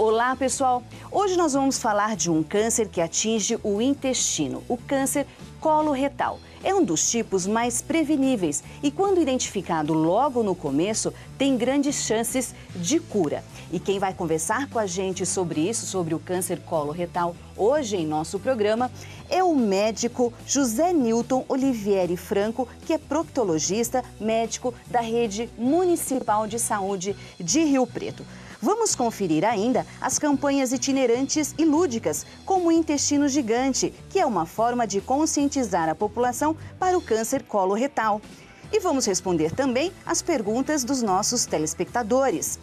Olá, pessoal! Hoje nós vamos falar de um câncer que atinge o intestino, o câncer coloretal. É um dos tipos mais preveníveis e, quando identificado logo no começo, tem grandes chances de cura. E quem vai conversar com a gente sobre isso, sobre o câncer coloretal, hoje em nosso programa, é o médico José Nilton Olivieri Franco, que é proctologista, médico da Rede Municipal de Saúde de Rio Preto. Vamos conferir ainda as campanhas itinerantes e lúdicas, como o Intestino Gigante, que é uma forma de conscientizar a população para o câncer coloretal. E vamos responder também as perguntas dos nossos telespectadores.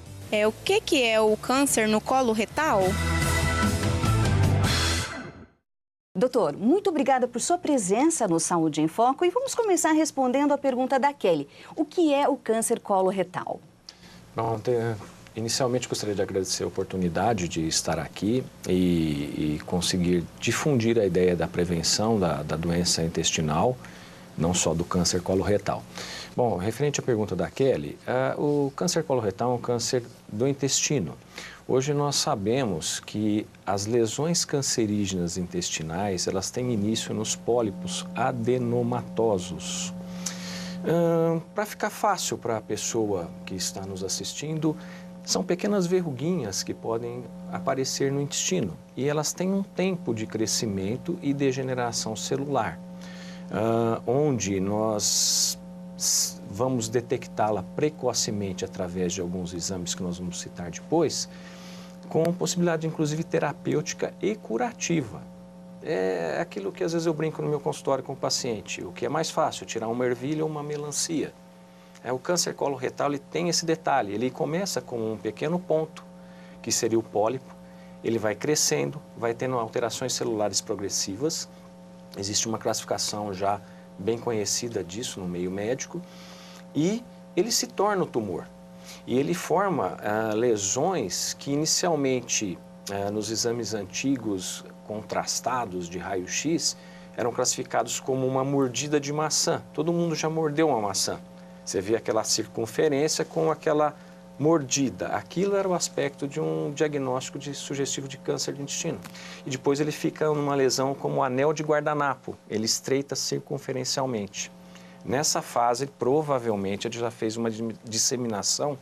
O que é o câncer no colo retal? Doutor, muito obrigada por sua presença no Saúde em Foco e vamos começar respondendo a pergunta da Kelly. O que é o câncer coloretal? Bom, inicialmente gostaria de agradecer a oportunidade de estar aqui e conseguir difundir a ideia da prevenção da doença intestinal, não só do câncer coloretal. Bom, referente à pergunta da Kelly, o câncer coloretal é um câncer do intestino. Hoje nós sabemos que as lesões cancerígenas intestinais, elas têm início nos pólipos adenomatosos. Para ficar fácil para a pessoa que está nos assistindo, são pequenas verruguinhas que podem aparecer no intestino e elas têm um tempo de crescimento e degeneração celular, onde nós vamos detectá-la precocemente através de alguns exames que nós vamos citar depois, com possibilidade inclusive terapêutica e curativa. É aquilo que às vezes eu brinco no meu consultório com o paciente, o que é mais fácil, tirar uma ervilha ou uma melancia. O câncer coloretal ele tem esse detalhe, ele começa com um pequeno ponto, que seria o pólipo, ele vai crescendo, vai tendo alterações celulares progressivas, existe uma classificação já bem conhecida disso no meio médico, e ele se torna o tumor. E ele forma lesões que inicialmente, nos exames antigos contrastados de raio-x, eram classificados como uma mordida de maçã. Todo mundo já mordeu uma maçã. Você vê aquela circunferência com aquela mordida. Aquilo era o aspecto de um diagnóstico sugestivo de câncer de intestino. E depois ele fica numa lesão como o anel de guardanapo. Ele estreita circunferencialmente. Nessa fase, provavelmente, ele já fez uma disseminação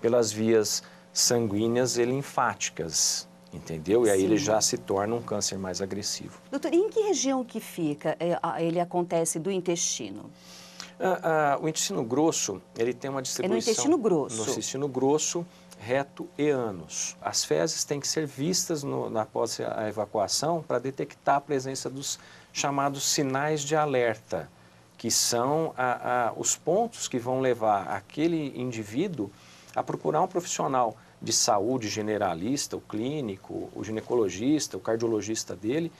pelas vias sanguíneas e linfáticas, entendeu? E aí ele já se torna um câncer mais agressivo. Doutor, e em que região que fica? Ele acontece do intestino? O intestino grosso, ele tem uma distribuição... É no intestino grosso? No intestino grosso, reto e ânus. As fezes têm que ser vistas após a evacuação para detectar a presença dos chamados sinais de alerta, que são os pontos que vão levar aquele indivíduo a procurar um profissional de saúde generalista, o clínico, o ginecologista, o cardiologista dele,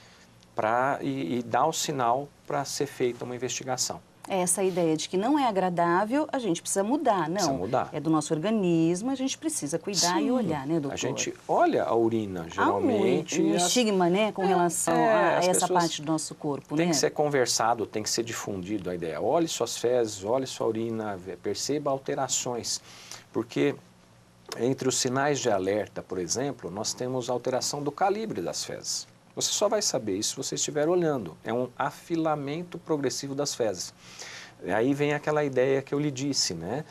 e dar o sinal para ser feita uma investigação. Essa ideia de que não é agradável, a gente precisa mudar, não? Precisa mudar. É do nosso organismo, a gente precisa cuidar e olhar, né, doutor? A gente olha a urina, geralmente. Há um estigma, né, com relação a essa parte do nosso corpo, né? Tem que ser conversado, tem que ser difundido a ideia. Olhe suas fezes, olhe sua urina, perceba alterações. Porque entre os sinais de alerta, por exemplo, nós temos alteração do calibre das fezes. Você só vai saber isso se você estiver olhando. É um afilamento progressivo das fezes. Aí vem aquela ideia que eu lhe disse, né?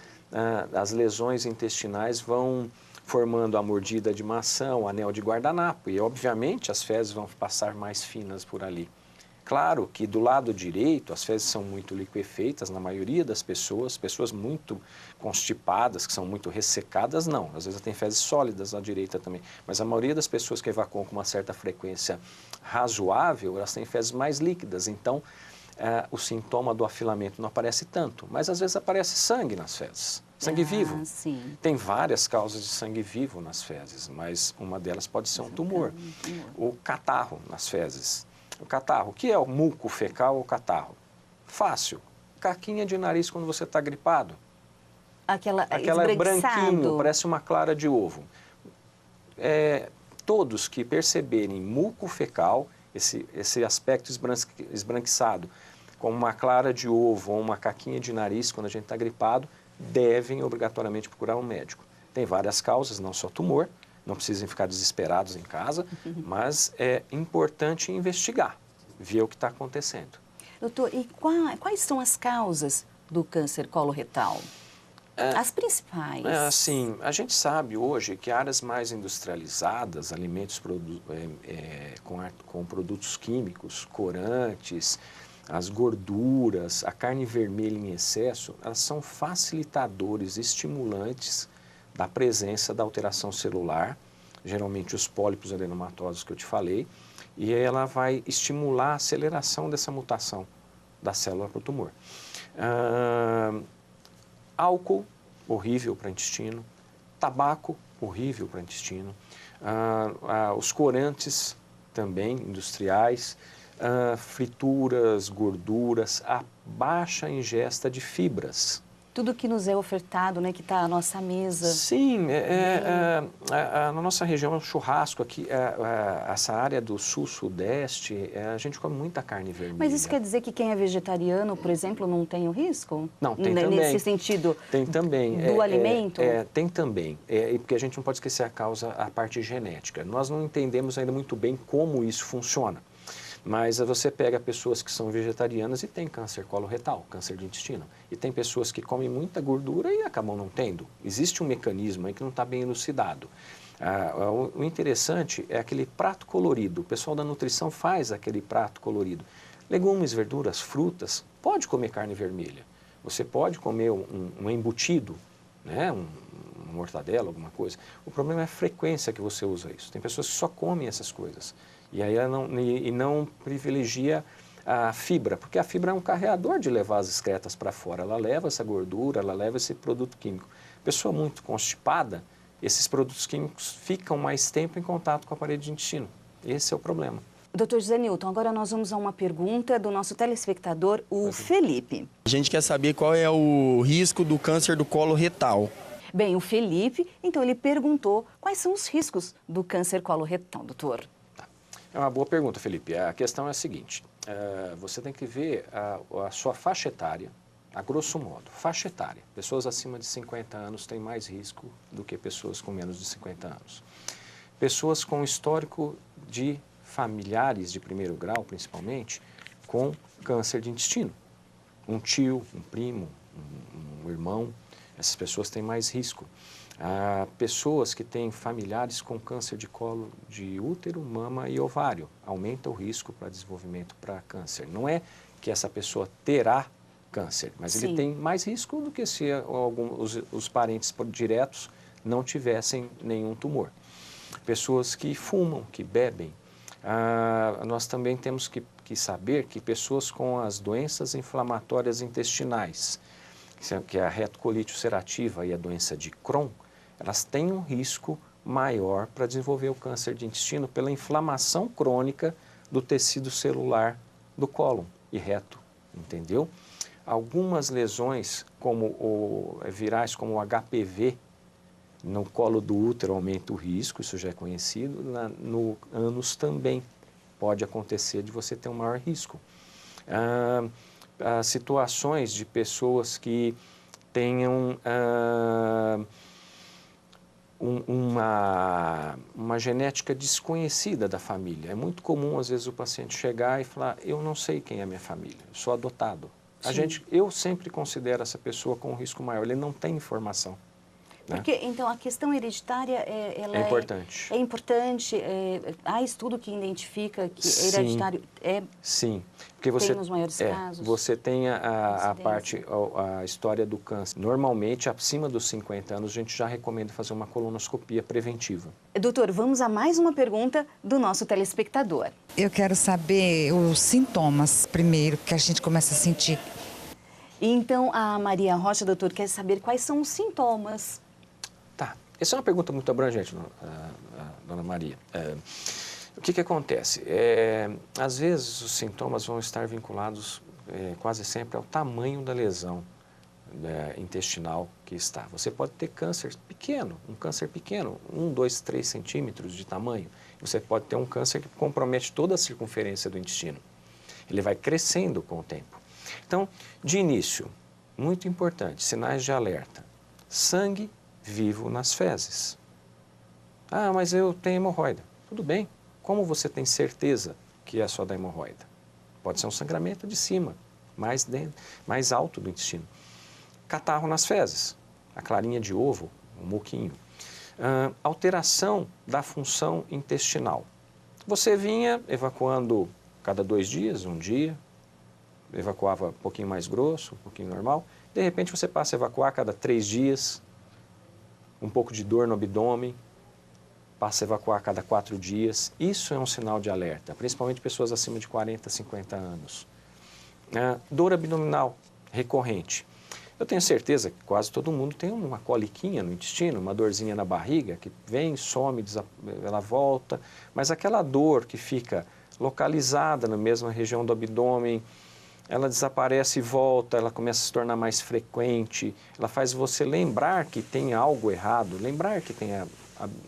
As lesões intestinais vão formando a mordida de maçã, o anel de guardanapo. E, obviamente, as fezes vão passar mais finas por ali. Claro que do lado direito, as fezes são muito liquefeitas, na maioria das pessoas muito constipadas, que são muito ressecadas, não. Às vezes tem fezes sólidas à direita também. Mas a maioria das pessoas que evacuam com uma certa frequência razoável, elas têm fezes mais líquidas. Então, o sintoma do afilamento não aparece tanto. Mas às vezes aparece sangue nas fezes. Sangue vivo. Sim. Tem várias causas de sangue vivo nas fezes, mas uma delas pode ser um tumor. O catarro nas fezes. O catarro, o que é o muco fecal ou catarro? Fácil. Caquinha de nariz quando você está gripado. Aquela branquinho, parece uma clara de ovo. Todos que perceberem muco fecal, esse aspecto esbranquiçado, como uma clara de ovo ou uma caquinha de nariz quando a gente está gripado, devem obrigatoriamente procurar um médico. Tem várias causas, não só tumor, não precisem ficar desesperados em casa, mas é importante investigar, ver o que está acontecendo. Doutor, e quais são as causas do câncer coloretal? As principais. Assim, a gente sabe hoje que áreas mais industrializadas, alimentos com produtos químicos, corantes, as gorduras, a carne vermelha em excesso, elas são facilitadores, estimulantes da presença da alteração celular, geralmente os pólipos adenomatosos que eu te falei, e ela vai estimular a aceleração dessa mutação da célula para o tumor. Álcool, horrível para o intestino. Tabaco, horrível para o intestino. Os corantes, também industriais. Frituras, gorduras, a baixa ingesta de fibras. Tudo que nos é ofertado, né, que está à nossa mesa. Sim, na nossa região, o churrasco aqui, essa área do sul-sudeste, a gente come muita carne vermelha. Mas isso quer dizer que quem é vegetariano, por exemplo, não tem o risco? Não, tem também. Nesse sentido tem também. Do alimento? Tem também, porque a gente não pode esquecer a parte genética. Nós não entendemos ainda muito bem como isso funciona. Mas você pega pessoas que são vegetarianas e tem câncer coloretal, câncer de intestino. E tem pessoas que comem muita gordura e acabam não tendo. Existe um mecanismo aí que não está bem elucidado. O interessante é aquele prato colorido. O pessoal da nutrição faz aquele prato colorido. Legumes, verduras, frutas, pode comer carne vermelha. Você pode comer um embutido, né? Uma mortadela, alguma coisa. O problema é a frequência que você usa isso. Tem pessoas que só comem essas coisas. E aí não privilegia a fibra, porque a fibra é um carreador de levar as excretas para fora. Ela leva essa gordura, ela leva esse produto químico. Pessoa muito constipada, esses produtos químicos ficam mais tempo em contato com a parede de intestino. Esse é o problema. Doutor José Newton, agora nós vamos a uma pergunta do nosso telespectador, o Felipe. A gente quer saber qual é o risco do câncer do colo retal. Bem, o Felipe, então ele perguntou quais são os riscos do câncer coloretal, doutor. É uma boa pergunta, Felipe. A questão é a seguinte, você tem que ver a sua faixa etária, a grosso modo, faixa etária. Pessoas acima de 50 anos têm mais risco do que pessoas com menos de 50 anos. Pessoas com histórico de familiares de primeiro grau, principalmente, com câncer de intestino. Um tio, um primo, um irmão, essas pessoas têm mais risco. Pessoas que têm familiares com câncer de colo de útero, mama e ovário, aumenta o risco para desenvolvimento para câncer. Não é que essa pessoa terá câncer, mas Sim. ele tem mais risco do que se os parentes diretos não tivessem nenhum tumor. Pessoas que fumam, que bebem. Nós também temos que saber que pessoas com as doenças inflamatórias intestinais, que é a retocolite ulcerativa e a doença de Crohn, elas têm um risco maior para desenvolver o câncer de intestino pela inflamação crônica do tecido celular do cólon e reto, entendeu? Algumas lesões virais como o HPV no colo do útero aumenta o risco, isso já é conhecido, no ânus também pode acontecer de você ter um maior risco. Situações de pessoas que tenham uma genética desconhecida da família. É muito comum, às vezes, o paciente chegar e falar, eu não sei quem é minha família, eu sou adotado. Eu sempre considero essa pessoa com um risco maior, ele não tem informação. Porque, então, a questão hereditária, ela é importante. É importante, há estudo que identifica que hereditário Sim, porque você tem os maiores casos. Você tem a história do câncer. Normalmente, acima dos 50 anos, a gente já recomenda fazer uma colonoscopia preventiva. Doutor, vamos a mais uma pergunta do nosso telespectador. Eu quero saber os sintomas primeiro, que a gente começa a sentir. Então, a Maria Rocha, doutor, quer saber quais são os sintomas. Tá. Essa é uma pergunta muito abrangente, dona Maria. O que acontece? Às vezes, os sintomas vão estar vinculados quase sempre ao tamanho da lesão intestinal que está. Você pode ter câncer pequeno, um câncer pequeno, 1, 2, 3 centímetros de tamanho. Você pode ter um câncer que compromete toda a circunferência do intestino. Ele vai crescendo com o tempo. Então, de início, muito importante, sinais de alerta. Sangue vivo nas fezes. Ah, mas eu tenho hemorroida. Tudo bem. Como você tem certeza que é só da hemorroida? Pode ser um sangramento de cima, mais alto do intestino. Catarro nas fezes, a clarinha de ovo, o moquinho. Alteração da função intestinal. Você vinha evacuando cada 2 dias, um dia, evacuava um pouquinho mais grosso, um pouquinho normal. De repente você passa a evacuar cada 3 dias, um pouco de dor no abdômen, passa a evacuar a cada 4 dias. Isso é um sinal de alerta, principalmente pessoas acima de 40, 50 anos. Dor abdominal recorrente. Eu tenho certeza que quase todo mundo tem uma coliquinha no intestino, uma dorzinha na barriga, que vem, some, ela volta, mas aquela dor que fica localizada na mesma região do abdômen, ela desaparece e volta, ela começa a se tornar mais frequente, ela faz você lembrar que tem algo errado, lembrar que tem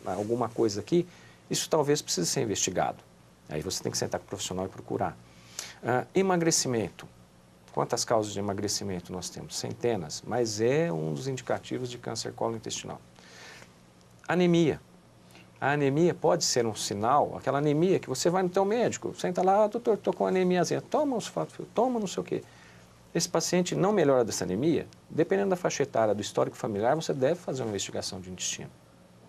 alguma coisa aqui, isso talvez precise ser investigado. Aí você tem que sentar com o profissional e procurar. Emagrecimento. Quantas causas de emagrecimento nós temos? Centenas, mas é um dos indicativos de câncer colointestinal. Anemia. A anemia pode ser um sinal, aquela anemia que você vai no teu médico, senta lá, doutor, estou com anemiazinha, toma um sulfato, toma não sei o quê. Esse paciente não melhora dessa anemia, dependendo da faixa etária, do histórico familiar, você deve fazer uma investigação de intestino.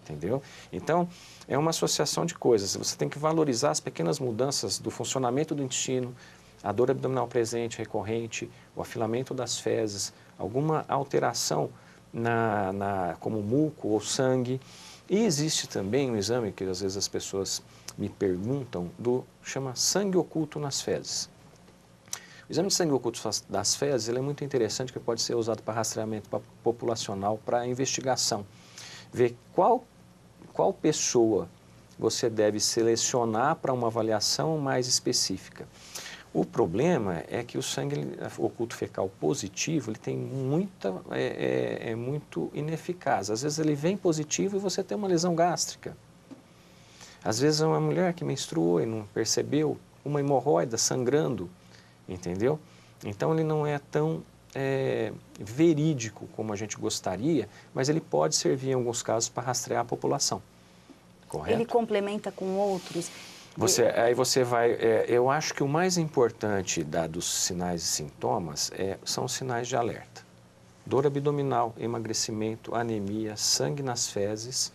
Entendeu? Então, é uma associação de coisas. Você tem que valorizar as pequenas mudanças do funcionamento do intestino, a dor abdominal presente, recorrente, o afilamento das fezes, alguma alteração como muco ou sangue. E existe também um exame que às vezes as pessoas me perguntam, chama sangue oculto nas fezes. O exame de sangue oculto das fezes ele é muito interessante, porque pode ser usado para rastreamento populacional, para investigação. Ver qual pessoa você deve selecionar para uma avaliação mais específica. O problema é que o sangue oculto fecal positivo ele tem é muito ineficaz. Às vezes ele vem positivo e você tem uma lesão gástrica. Às vezes é uma mulher que menstruou e não percebeu, uma hemorroida sangrando, entendeu? Então ele não é tão verídico como a gente gostaria, mas ele pode servir em alguns casos para rastrear a população. Correto? Ele complementa com outros. Aí você vai... eu acho que o mais importante dos sinais e sintomas são os sinais de alerta. Dor abdominal, emagrecimento, anemia, sangue nas fezes,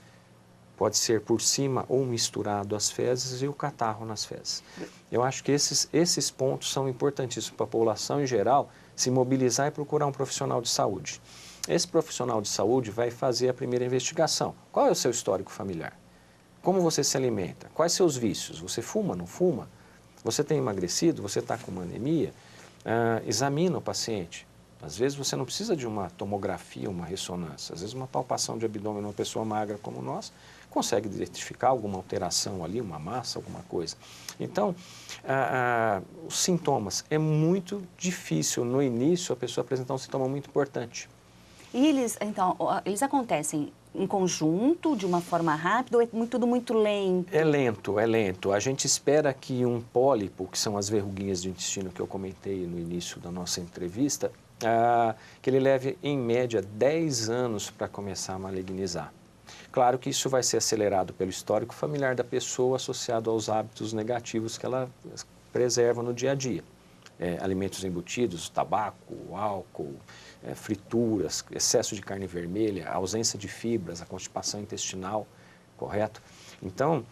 pode ser por cima ou misturado às fezes, e o catarro nas fezes. Eu acho que esses pontos são importantíssimos para a população em geral se mobilizar e procurar um profissional de saúde. Esse profissional de saúde vai fazer a primeira investigação. Qual é o seu histórico familiar? Como você se alimenta? Quais seus vícios? Você fuma, não fuma? Você tem emagrecido? Você está com uma anemia? Examina o paciente. Às vezes você não precisa de uma tomografia, uma ressonância. Às vezes uma palpação de abdômen numa pessoa magra como nós consegue identificar alguma alteração ali, uma massa, alguma coisa. Então, os sintomas, é muito difícil no início a pessoa apresentar um sintoma muito importante. E eles acontecem em conjunto, de uma forma rápida, ou é tudo muito lento? É lento. A gente espera que um pólipo, que são as verruguinhas do intestino que eu comentei no início da nossa entrevista, que ele leve, em média, 10 anos para começar a malignizar. Claro que isso vai ser acelerado pelo histórico familiar da pessoa associado aos hábitos negativos que ela preserva no dia a dia. Alimentos embutidos, tabaco, álcool, frituras, excesso de carne vermelha, ausência de fibras, a constipação intestinal, correto? Então,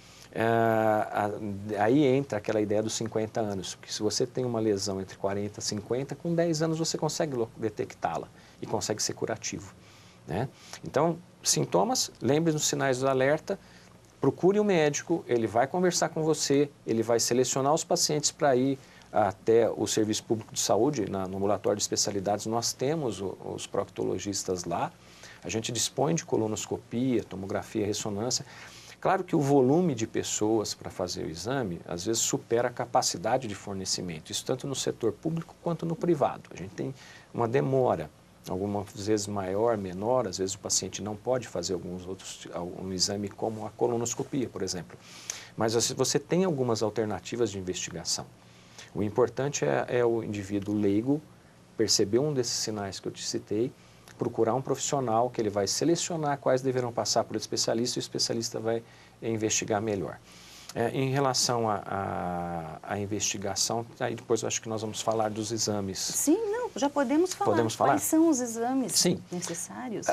aí entra aquela ideia dos 50 anos, porque se você tem uma lesão entre 40 e 50, com 10 anos você consegue detectá-la e consegue ser curativo, né? Então, sintomas, lembre dos sinais do alerta, procure o médico, ele vai conversar com você, ele vai selecionar os pacientes para ir até o Serviço Público de Saúde, no ambulatório de especialidades, nós temos os proctologistas lá, a gente dispõe de colonoscopia, tomografia, ressonância. Claro que o volume de pessoas para fazer o exame, às vezes, supera a capacidade de fornecimento, isso tanto no setor público quanto no privado. A gente tem uma demora, algumas vezes maior, menor, às vezes o paciente não pode fazer um exame como a colonoscopia, por exemplo. Mas você tem algumas alternativas de investigação. O importante é o indivíduo leigo perceber um desses sinais que eu te citei, procurar um profissional que ele vai selecionar quais deverão passar por especialista, e o especialista vai investigar melhor. Em relação à investigação, aí depois eu acho que nós vamos falar dos exames. Sim, não, já podemos falar. Podemos falar? Quais são os exames Sim. necessários?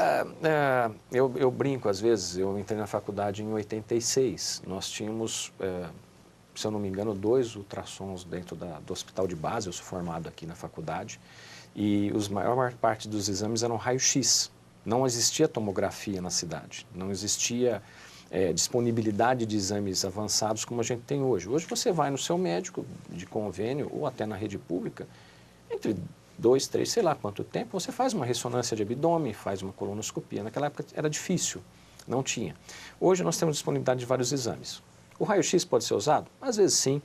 Eu brinco às vezes, eu entrei na faculdade em 86, nós tínhamos, se eu não me engano, 2 ultrassons dentro do hospital de base, eu sou formado aqui na faculdade, e a maior parte dos exames eram raio-x. Não existia tomografia na cidade, não existia disponibilidade de exames avançados como a gente tem hoje. Hoje você vai no seu médico de convênio ou até na rede pública, entre 2, 3, sei lá quanto tempo, você faz uma ressonância de abdômen, faz uma colonoscopia. Naquela época era difícil, não tinha. Hoje nós temos disponibilidade de vários exames. O raio-x pode ser usado? Às vezes sim.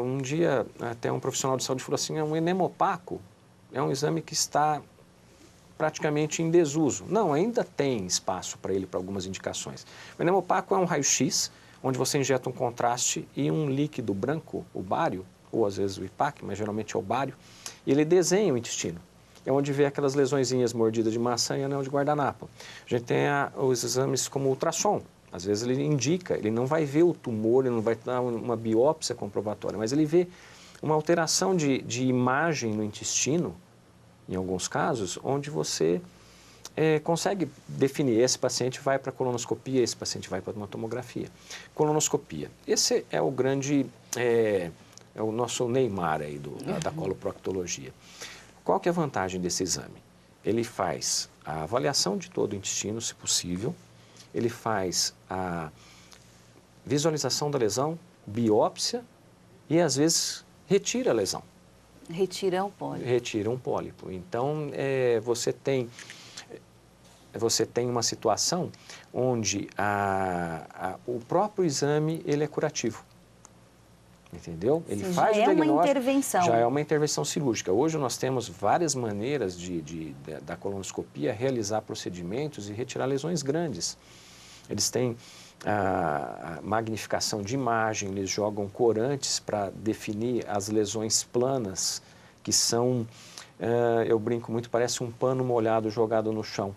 Um dia até um profissional de saúde falou assim, um enema opaco é um exame que está praticamente em desuso. Não, ainda tem espaço para ele, para algumas indicações. O enema opaco é um raio-x, onde você injeta um contraste e um líquido branco, o bário, ou às vezes o IPAC, mas geralmente é o bário, e ele desenha o intestino. É onde vê aquelas lesõezinhas mordidas de maçã e anel de guardanapo. A gente tem os exames como ultrassom. Às vezes ele indica, ele não vai ver o tumor, ele não vai dar uma biópsia comprobatória, mas ele vê uma alteração de imagem no intestino, em alguns casos, onde você consegue definir, esse paciente vai para a colonoscopia, esse paciente vai para uma tomografia. Colonoscopia, esse é o grande, é o nosso Neymar aí da coloproctologia. Qual que é a vantagem desse exame? Ele faz a avaliação de todo o intestino, se possível, ele faz a visualização da lesão, biópsia e, às vezes, retira a lesão. Retira um pólipo. Retira um pólipo. Então, você tem uma situação onde o próprio exame ele é curativo. Entendeu? Ele faz o diagnóstico. Já é uma intervenção. Já é uma intervenção cirúrgica. Hoje nós temos várias maneiras da colonoscopia realizar procedimentos e retirar lesões grandes. Eles têm a magnificação de imagem, eles jogam corantes para definir as lesões planas, que são, eu brinco muito, parece um pano molhado jogado no chão.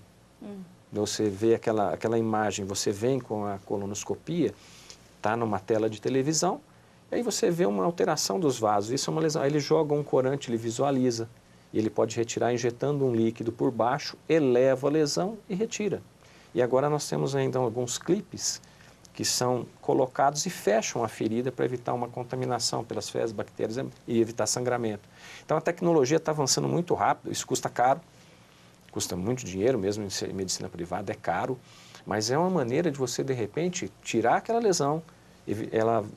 Você vê aquela imagem, você vem com a colonoscopia, está numa tela de televisão, e aí você vê uma alteração dos vasos, isso é uma lesão. Aí ele joga um corante, ele visualiza, e ele pode retirar injetando um líquido por baixo, eleva a lesão e retira. E agora nós temos ainda alguns clipes que são colocados e fecham a ferida para evitar uma contaminação pelas fezes, bactérias e evitar sangramento. Então a tecnologia está avançando muito rápido, isso custa caro, custa muito dinheiro, mesmo em medicina privada é caro, mas é uma maneira de você, de repente, tirar aquela lesão,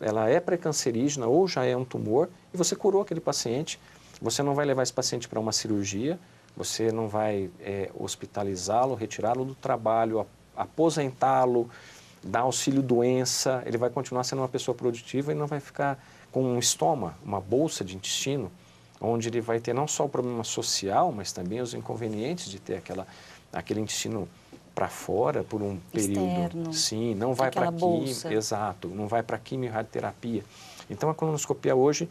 ela é pré-cancerígena ou já é um tumor, e você curou aquele paciente, você não vai levar esse paciente para uma cirurgia, você não vai hospitalizá-lo, retirá-lo do trabalho, aposentá-lo, dar auxílio-doença, ele vai continuar sendo uma pessoa produtiva e não vai ficar com um estoma, uma bolsa de intestino, onde ele vai ter não só o problema social, mas também os inconvenientes de ter aquele intestino para fora por um período. Externo. Sim, não vai para quimio, exato, não vai para quimio e radioterapia. Então a colonoscopia hoje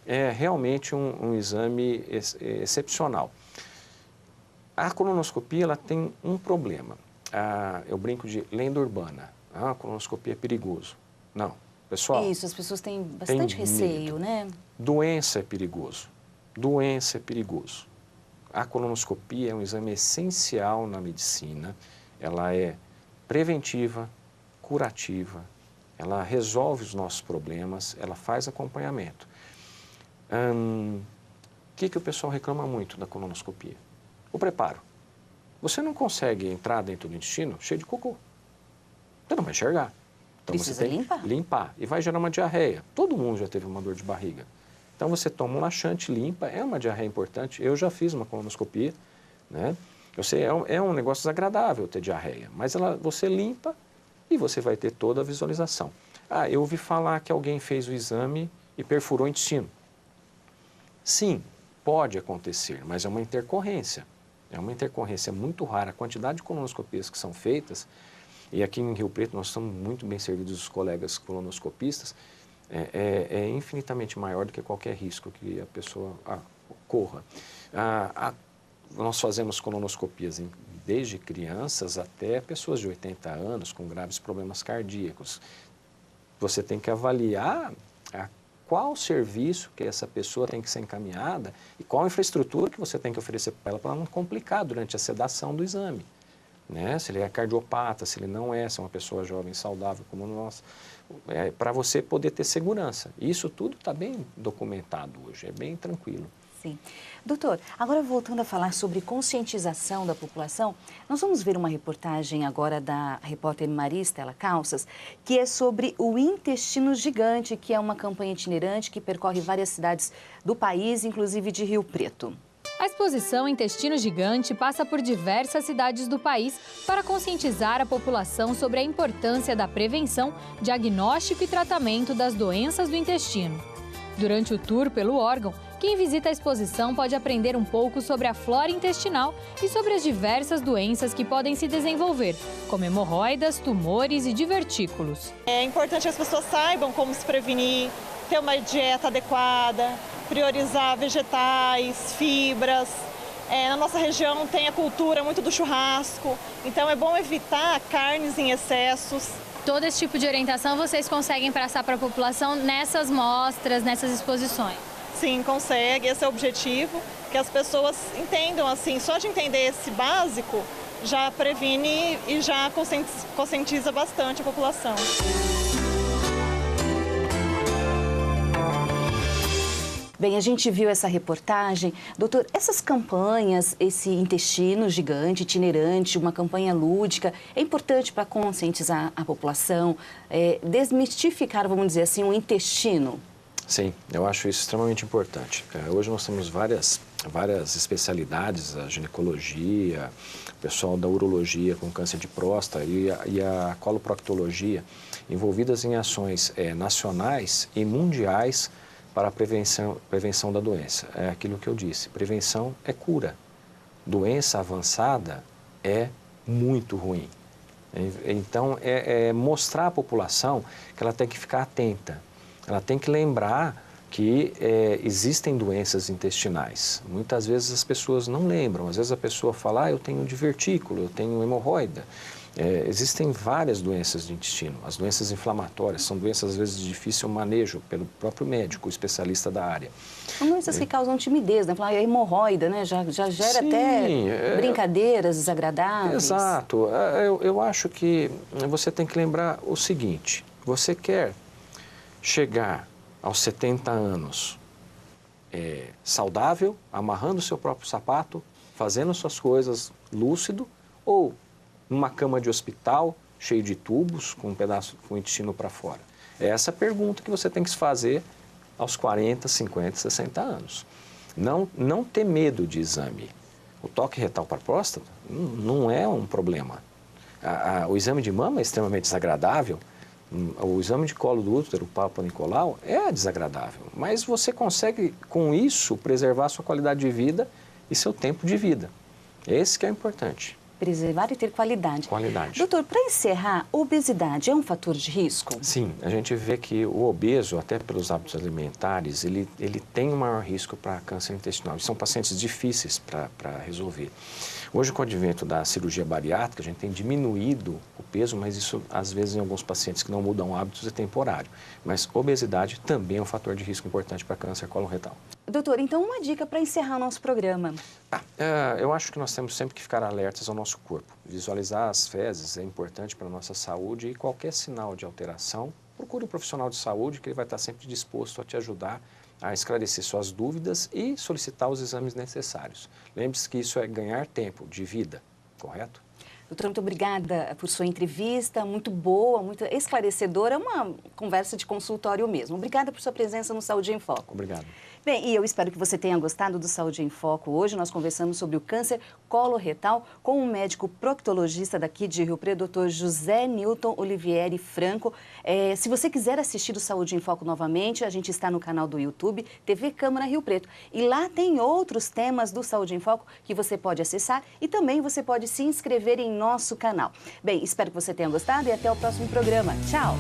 é realmente um exame excepcional. A colonoscopia ela tem um problema. Eu brinco de lenda urbana. A colonoscopia é perigoso. Não, pessoal. Isso, as pessoas têm bastante receio, né? Doença é perigoso. Doença é perigoso. A colonoscopia é um exame essencial na medicina. Ela é preventiva, curativa, ela resolve os nossos problemas, ela faz acompanhamento. O que o pessoal reclama muito da colonoscopia? O preparo. Você não consegue entrar dentro do intestino cheio de cocô. Você não vai enxergar. Então Precisa você tem limpar. que limpar. E vai gerar uma diarreia. Todo mundo já teve uma dor de barriga. Então você toma um laxante, limpa. É uma diarreia importante. Eu já fiz uma colonoscopia, né? Eu sei, é um negócio desagradável ter diarreia. Mas você limpa e você vai ter toda a visualização. Eu ouvi falar que alguém fez o exame e perfurou o intestino. Sim, pode acontecer, mas é uma intercorrência. É uma intercorrência muito rara. A quantidade de colonoscopias que são feitas, e aqui em Rio Preto nós estamos muito bem servidos, os colegas colonoscopistas, é infinitamente maior do que qualquer risco que a pessoa corra. Nós fazemos colonoscopias em desde crianças até pessoas de 80 anos com graves problemas cardíacos. Você tem que avaliar qual serviço que essa pessoa tem que ser encaminhada e qual a infraestrutura que você tem que oferecer para ela para não complicar durante a sedação do exame. Né? Se ele é cardiopata, se ele não é, se é uma pessoa jovem, saudável como nós, para você poder ter segurança. Isso tudo está bem documentado hoje, é bem tranquilo. Sim. Doutor, agora voltando a falar sobre conscientização da população, nós vamos ver uma reportagem agora da repórter Maria Estela Calças, que é sobre o Intestino Gigante, que é uma campanha itinerante que percorre várias cidades do país, inclusive de Rio Preto. A exposição Intestino Gigante passa por diversas cidades do país para conscientizar a população sobre a importância da prevenção, diagnóstico e tratamento das doenças do intestino. Durante o tour pelo órgão, quem visita a exposição pode aprender um pouco sobre a flora intestinal e sobre as diversas doenças que podem se desenvolver, como hemorroidas, tumores e divertículos. É importante que as pessoas saibam como se prevenir, ter uma dieta adequada, priorizar vegetais, fibras. Na nossa região tem a cultura muito do churrasco, então é bom evitar carnes em excessos. Todo esse tipo de orientação vocês conseguem passar para a população nessas mostras, nessas exposições? Sim, consegue. Esse é o objetivo, que as pessoas entendam assim. Só de entender esse básico já previne e já conscientiza bastante a população. Bem, a gente viu essa reportagem. Doutor, essas campanhas, esse intestino gigante, itinerante, uma campanha lúdica, é importante para conscientizar a população, desmistificar, vamos dizer assim, o intestino? Sim, eu acho isso extremamente importante. Hoje nós temos várias especialidades, a ginecologia, o pessoal da urologia com câncer de próstata e a coloproctologia, envolvidas em ações nacionais e mundiais para a prevenção da doença. É aquilo que eu disse, prevenção é cura. Doença avançada é muito ruim. Então, mostrar à população que ela tem que ficar atenta. Ela tem que lembrar que existem doenças intestinais. Muitas vezes as pessoas não lembram. Às vezes a pessoa fala, eu tenho divertículo, eu tenho hemorroida. Existem várias doenças de intestino. As doenças inflamatórias são doenças, às vezes, de difícil manejo pelo próprio médico, o especialista da área. São doenças que causam timidez, né? A hemorroida, né? Já gera até brincadeiras desagradáveis. Exato. Eu acho que você tem que lembrar o seguinte, você quer chegar aos 70 anos saudável, amarrando o seu próprio sapato, fazendo suas coisas lúcido, ou numa cama de hospital, cheio de tubos, com um pedaço com o intestino para fora? É essa a pergunta que você tem que se fazer aos 40, 50, 60 anos. Não ter medo de exame. O toque retal para a próstata não é um problema. O exame de mama é extremamente desagradável. O exame de colo do útero, o Papa Nicolau, é desagradável. Mas você consegue, com isso, preservar a sua qualidade de vida e seu tempo de vida. Esse que é importante. Preservar e ter qualidade. Qualidade. Doutor, para encerrar, obesidade é um fator de risco? Sim, a gente vê que o obeso, até pelos hábitos alimentares, ele tem um maior risco para câncer intestinal. E são pacientes difíceis para resolver. Hoje, com o advento da cirurgia bariátrica, a gente tem diminuído o peso, mas isso, às vezes, em alguns pacientes que não mudam hábitos, é temporário. Mas obesidade também é um fator de risco importante para câncer coloretal. Doutor, então uma dica para encerrar o nosso programa. Eu acho que nós temos sempre que ficar alertas ao nosso corpo. Visualizar as fezes é importante para a nossa saúde e qualquer sinal de alteração, procure um profissional de saúde que ele vai estar sempre disposto a te ajudar a esclarecer suas dúvidas e solicitar os exames necessários. Lembre-se que isso é ganhar tempo de vida, correto? Doutor, muito obrigada por sua entrevista, muito boa, muito esclarecedora, uma conversa de consultório mesmo. Obrigada por sua presença no Saúde em Foco. Obrigado. Bem, e eu espero que você tenha gostado do Saúde em Foco. Hoje nós conversamos sobre o câncer coloretal com um médico proctologista daqui de Rio Preto, Dr. José Newton Olivieri Franco. Se você quiser assistir o Saúde em Foco novamente, a gente está no canal do YouTube, TV Câmara Rio Preto. E lá tem outros temas do Saúde em Foco que você pode acessar e também você pode se inscrever em nosso canal. Bem, espero que você tenha gostado e até o próximo programa. Tchau!